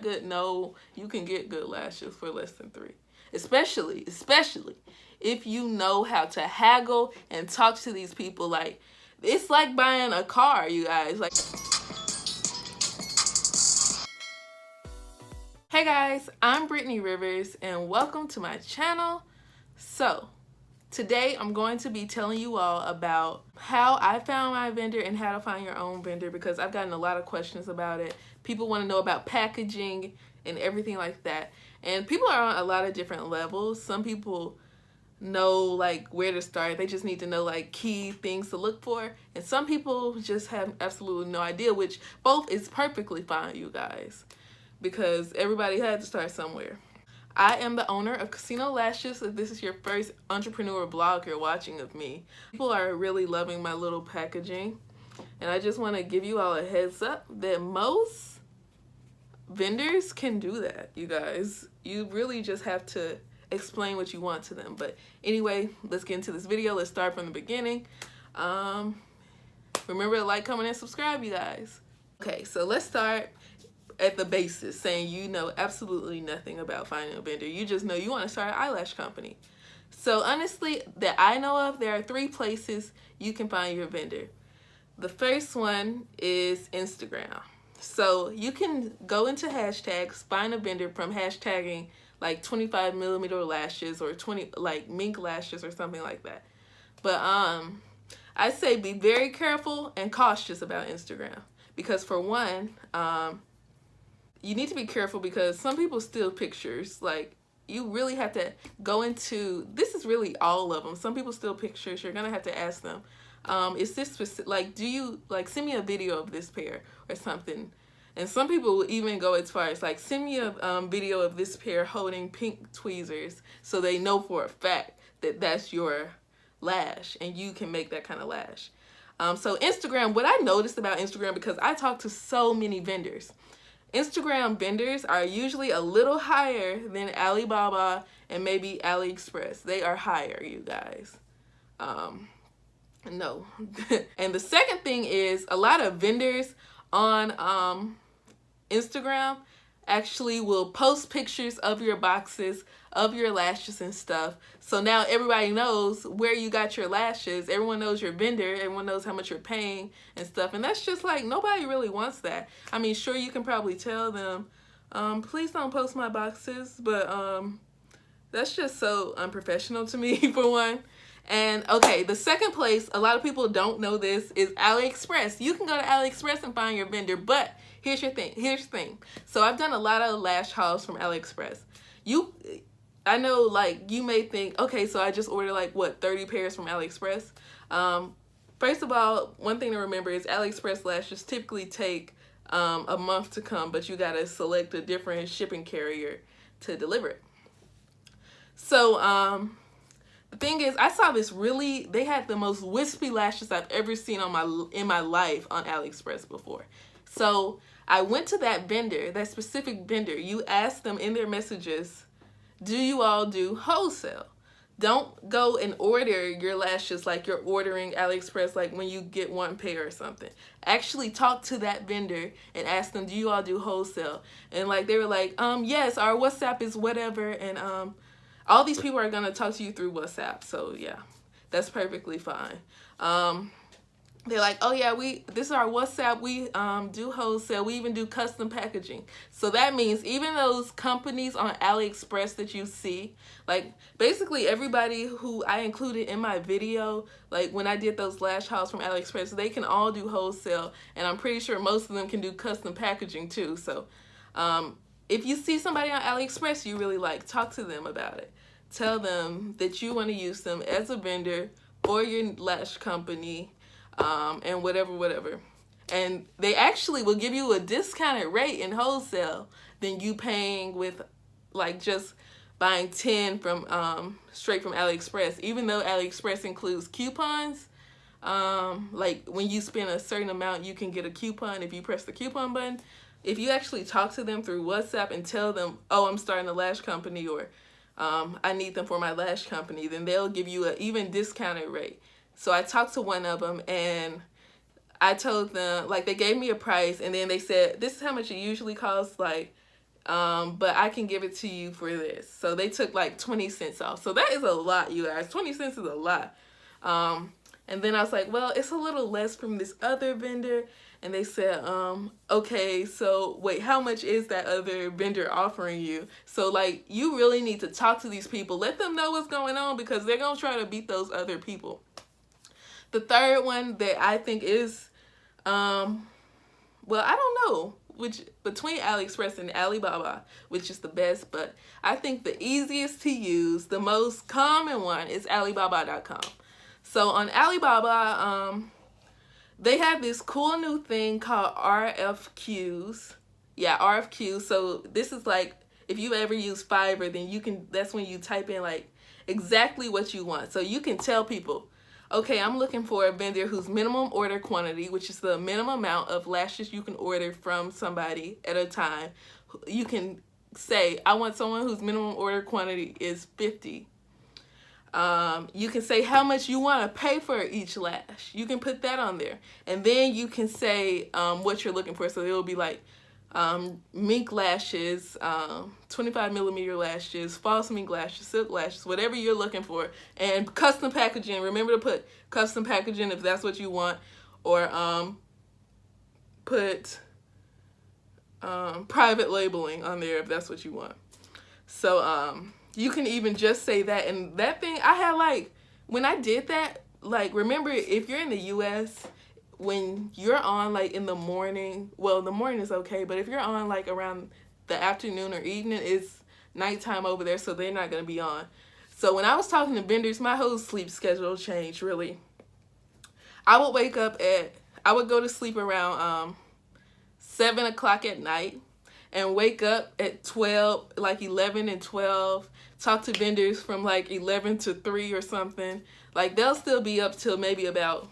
good. No, you can get good lashes for less than $3. Especially if you know how to haggle and talk to these people. Like, it's like buying a car, you guys. Like, hey guys, I'm Brittany Rivers and welcome to my channel. So today I'm going to be telling you all about how I found my vendor and how to find your own vendor, because I've gotten a lot of questions about it. People want to know about packaging and everything like that. And people are on a lot of different levels. Some people know like where to start. They just need to know like key things to look for. And some people just have absolutely no idea, which both is perfectly fine, you guys, because everybody had to start somewhere. I am the owner of Casino Lashes. If this is your first entrepreneur vlog you're watching of me, people are really loving my little packaging. And I just want to give you all a heads up that most vendors can do that, you guys. You really just have to explain what you want to them. But anyway, let's get into this video. Let's start from the beginning. Remember to like, comment, and subscribe, you guys. Okay, so let's start at the basis, saying you know absolutely nothing about finding a vendor. You just know you want to start an eyelash company. So honestly, that I know of, there are 3 places you can find your vendor. The first one is Instagram. So you can go into hashtags, find a vendor from hashtagging like 25mm lashes or 20 like mink lashes or something like that. But I say be very careful and cautious about Instagram, because for one, you need to be careful because some people steal pictures. Like, you really have to go into, this is really all of them. Some people steal pictures. You're gonna have to ask them, is this specific, like, do you, like, send me a video of this pair or something. And some people will even go as far as like, send me a video of this pair holding pink tweezers, so they know for a fact that that's your lash and you can make that kind of lash. So Instagram, what I noticed about Instagram, because I talk to so many vendors, Instagram vendors are usually a little higher than Alibaba and maybe AliExpress. They are higher, you guys. No. And the second thing is, a lot of vendors on Instagram actually will post pictures of your boxes, of your lashes and stuff. So now everybody knows where you got your lashes. Everyone knows your vendor. Everyone knows how much you're paying and stuff. And that's just like, nobody really wants that. I mean, sure, you can probably tell them, please don't post my boxes, but that's just so unprofessional to me, for one. And okay, the second place, a lot of people don't know this, is AliExpress. You can go to AliExpress and find your vendor, but here's the thing. So I've done a lot of lash hauls from AliExpress. I know, like, you may think, okay, so I just ordered like, what, 30 pairs from AliExpress? First of all, one thing to remember is AliExpress lashes typically take a month to come, but you gotta select a different shipping carrier to deliver it. So, the thing is, I saw this they had the most wispy lashes I've ever seen in my life on AliExpress before. So I went to that vendor, that specific vendor. You ask them in their messages, do you all do wholesale? Don't go and order your lashes like you're ordering AliExpress, like when you get 1 pair or something. Actually talk to that vendor and ask them, do you all do wholesale? And like, they were like, yes, our WhatsApp is whatever, and all these people are gonna talk to you through WhatsApp. So yeah, that's perfectly fine. They're like, oh yeah, this is our WhatsApp, we do wholesale, we even do custom packaging. So that means even those companies on AliExpress that you see, like basically everybody who I included in my video, like when I did those lash hauls from AliExpress, they can all do wholesale, and I'm pretty sure most of them can do custom packaging too. So if you see somebody on AliExpress you really like, talk to them about it. Tell them that you want to use them as a vendor for your lash company, and whatever. And they actually will give you a discounted rate in wholesale than you paying with like just buying 10 from straight from AliExpress. Even though AliExpress includes coupons, like when you spend a certain amount you can get a coupon if you press the coupon button. If you actually talk to them through WhatsApp and tell them, oh, I'm starting a lash company, or I need them for my lash company, then they'll give you an even discounted rate. So I talked to one of them and I told them, like, they gave me a price, and then they said, this is how much it usually costs. Like, but I can give it to you for this. So they took like 20 cents off. So that is a lot, you guys. 20 cents is a lot. And then I was like, well, it's a little less from this other vendor. And they said, okay, so wait, how much is that other vendor offering you? So like, you really need to talk to these people. Let them know what's going on, because they're going to try to beat those other people. The third one that I think is, well, I don't know which between AliExpress and Alibaba, which is the best, but I think the easiest to use, the most common one is Alibaba.com. So on Alibaba, they have this cool new thing called RFQs. Yeah, RFQs. So this is like, if you ever use Fiverr, then you can, that's when you type in like exactly what you want. So you can tell people, okay, I'm looking for a vendor whose minimum order quantity, which is the minimum amount of lashes you can order from somebody at a time. You can say, I want someone whose minimum order quantity is 50. You can say how much you want to pay for each lash. You can put that on there. And then you can say what you're looking for. So it'll be like mink lashes, 25 millimeter lashes, false mink lashes, silk lashes, whatever you're looking for. And custom packaging. Remember to put custom packaging if that's what you want. Or put private labeling on there if that's what you want. So you can even just say that. And that thing, I had like, when I did that, like, remember, if you're in the US, when you're on like in the morning, well, the morning is okay, but if you're on like around the afternoon or evening, it's nighttime over there, so they're not going to be on. So when I was talking to vendors, my whole sleep schedule changed, really. I would go to sleep around 7 o'clock at night and wake up at 12, like 11 and 12, talk to vendors from like 11 to 3 or something. Like, they'll still be up till maybe about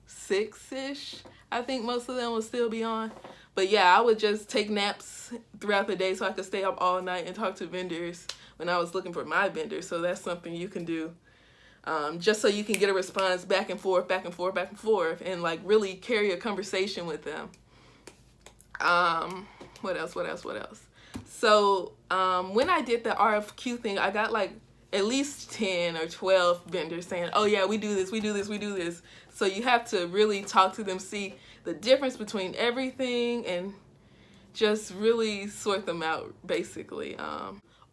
6-ish. I think most of them will still be on. But yeah, I would just take naps throughout the day so I could stay up all night and talk to vendors when I was looking for my vendor. So that's something you can do. Just so you can get a response back and forth, back and forth, back and forth, and like really carry a conversation with them. What else? So when I did the RFQ thing, I got like at least 10 or 12 vendors saying, oh yeah, we do this, we do this, we do this. So you have to really talk to them, see the difference between everything, and just really sort them out, basically.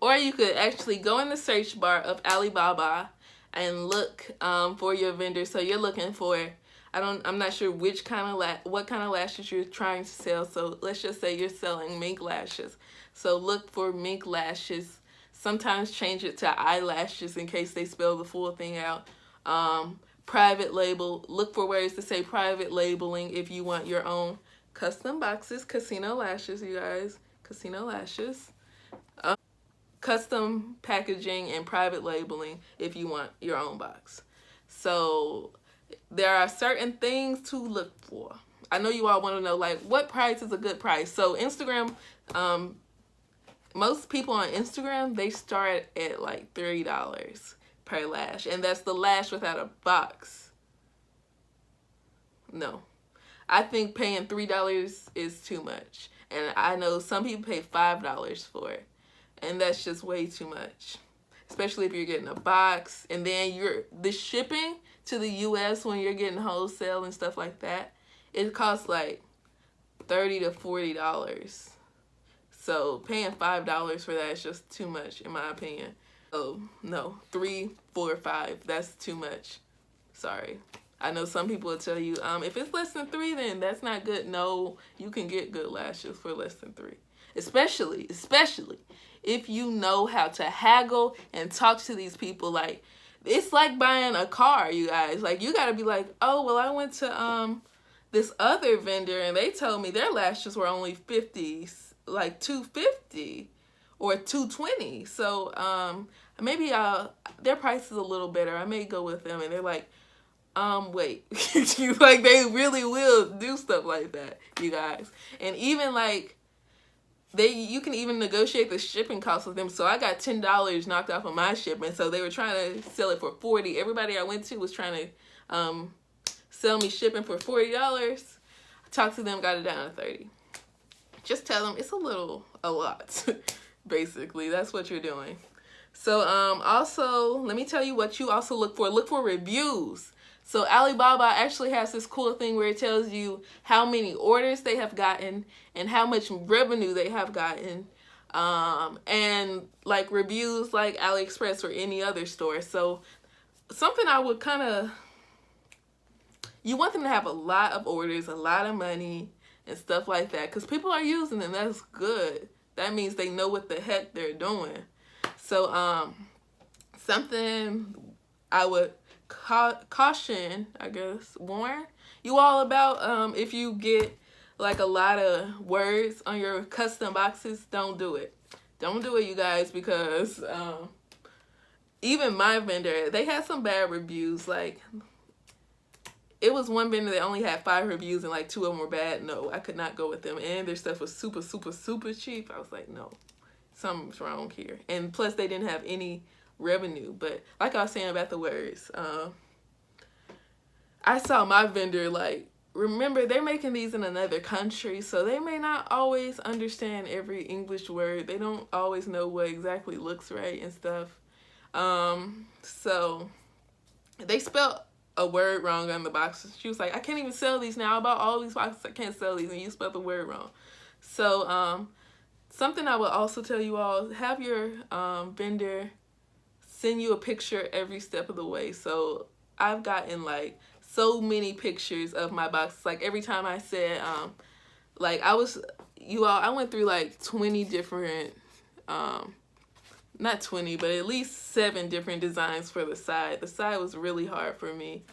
Or you could actually go in the search bar of Alibaba and look for your vendor. So you're looking for, I'm not sure what kind of lashes you're trying to sell. So let's just say you're selling mink lashes. So look for mink lashes. Sometimes change it to eyelashes in case they spell the full thing out. Private label. Look for words to say private labeling if you want your own custom boxes. Casino lashes, you guys. Casino lashes. Custom packaging and private labeling if you want your own box. So there are certain things to look for. I know you all want to know, like, what price is a good price. So Instagram, most people on Instagram, they start at like $3 per lash. And that's the lash without a box. No. I think paying $3 is too much. And I know some people pay $5 for it. And that's just way too much. Especially if you're getting a box. And then the shipping to the US when you're getting wholesale and stuff like that, it costs like $30 to $40. So paying $5 for that is just too much, in my opinion. Oh no, 3, 4, 5, that's too much. Sorry. I know some people will tell you, if it's less than 3, then that's not good. No, you can get good lashes for less than 3. Especially if you know how to haggle and talk to these people. Like, it's like buying a car, you guys. Like, you gotta be like, oh, well, I went to this other vendor and they told me their lashes were only 50, like $250 or $220. So maybe their price is a little better. I may go with them. And they're like, wait. Like, they really will do stuff like that, you guys. And even like, you can even negotiate the shipping costs with them. So I got $10 knocked off of my shipment. So they were trying to sell it for $40. Everybody I went to was trying to sell me shipping for $40. I talked to them, got it down to $30. just tell them it's a lot. Basically, that's what you're doing. So also, let me tell you what you also look for. Look for reviews. So Alibaba actually has this cool thing where it tells you how many orders they have gotten and how much revenue they have gotten. And like reviews like AliExpress or any other store. So something I would kind of, you want them to have a lot of orders, a lot of money and stuff like that, because people are using them. That's good. That means they know what the heck they're doing. So something I would caution, I guess, warn you all about, if you get like a lot of words on your custom boxes, don't do it. Don't do it, you guys, because even my vendor, they had some bad reviews. Like, it was one vendor that only had 5 reviews and like 2 of them were bad. No, I could not go with them. And their stuff was super, super, super cheap. I was like, no, something's wrong here. And plus, they didn't have any revenue. But like I was saying about the words, I saw my vendor, like, remember, they're making these in another country, so they may not always understand every English word. They don't always know what exactly looks right and stuff. So they spelled a word wrong on the boxes. She was like, I can't even sell these now. I bought all these boxes. I can't sell these, and you spelled the word wrong. So something I would also tell you all, have your vendor send you a picture every step of the way. So I've gotten like so many pictures of my boxes. Like every time I said, like I went through like 20 different, not 20, but at least 7 different designs for the side. The side was really hard for me.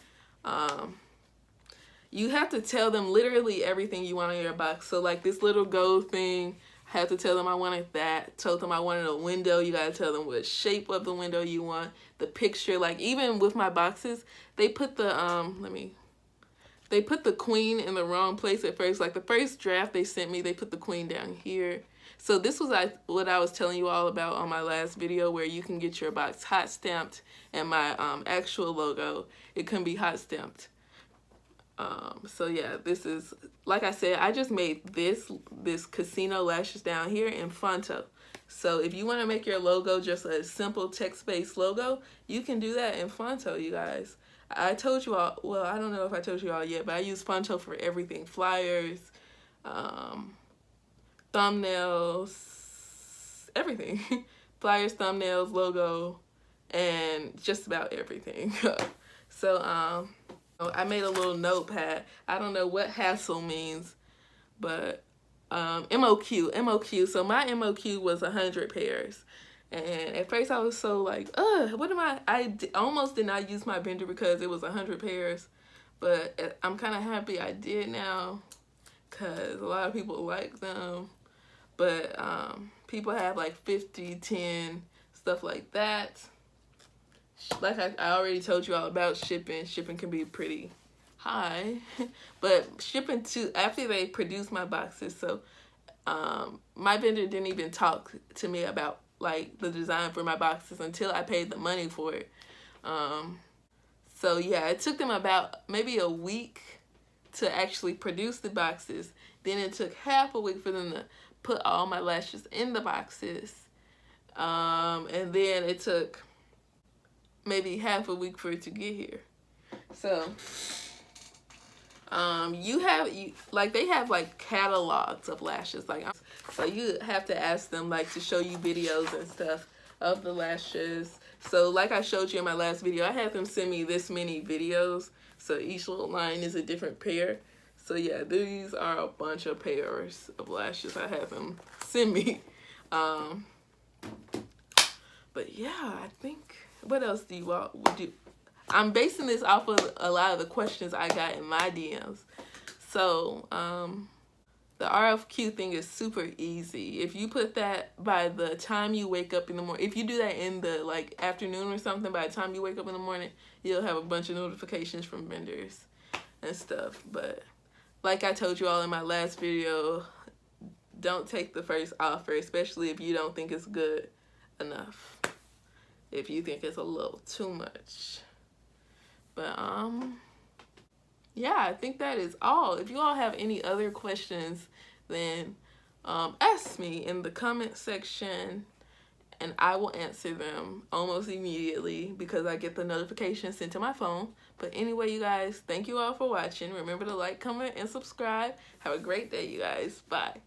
You have to tell them literally everything you want on your box. So like this little gold thing, I had to tell them I wanted that. Told them I wanted a window. You gotta tell them what shape of the window you want. The picture, like even with my boxes, they put the they put the queen in the wrong place at first. Like the first draft they sent me, they put the queen down here. So this was what I was telling you all about on my last video, where you can get your box hot stamped, and my actual logo, it can be hot stamped. So yeah, this is, like I said, I just made this casino lashes down here in Fonto. So if you want to make your logo just a simple text-based logo, you can do that in Fonto, you guys. I told you all, well, I don't know if I told you all yet, but I use Fonto for everything. Flyers, thumbnails, everything. Flyers, thumbnails, logo, and just about everything. So, I made a little notepad. I don't know what hassle means, but MOQ. So my MOQ was 100 pairs. And at first I was so like, what am I almost did not use my vendor because it was 100 pairs. But I'm kind of happy I did now, because a lot of people like them. But people have like 50, 10, stuff like that. Like I already told you all about shipping. Shipping can be pretty high. But shipping after they produce my boxes. So my vendor didn't even talk to me about like the design for my boxes until I paid the money for it. So yeah, it took them about maybe a week to actually produce the boxes. Then it took half a week for them to put all my lashes in the boxes. And then it took maybe half a week for it to get here. So they have like catalogs of lashes, like, so you have to ask them like to show you videos and stuff of the lashes. So like I showed you in my last video, I had them send me this many videos, so each little line is a different pair. So yeah, these are a bunch of pairs of lashes I have them send me. But yeah, I think, what else do you all would do? I'm basing this off of a lot of the questions I got in my DMs. So the RFQ thing is super easy. If you put that by the time you wake up in the morning, if you do that in the like afternoon or something, by the time you wake up in the morning, you'll have a bunch of notifications from vendors and stuff. But like I told you all in my last video, don't take the first offer, especially if you don't think it's good enough. If you think it's a little too much. But yeah, I think that is all. If you all have any other questions, then ask me in the comment section, and I will answer them almost immediately because I get the notification sent to my phone. But anyway, you guys, thank you all for watching. Remember to like, comment, and subscribe. Have a great day, you guys. Bye.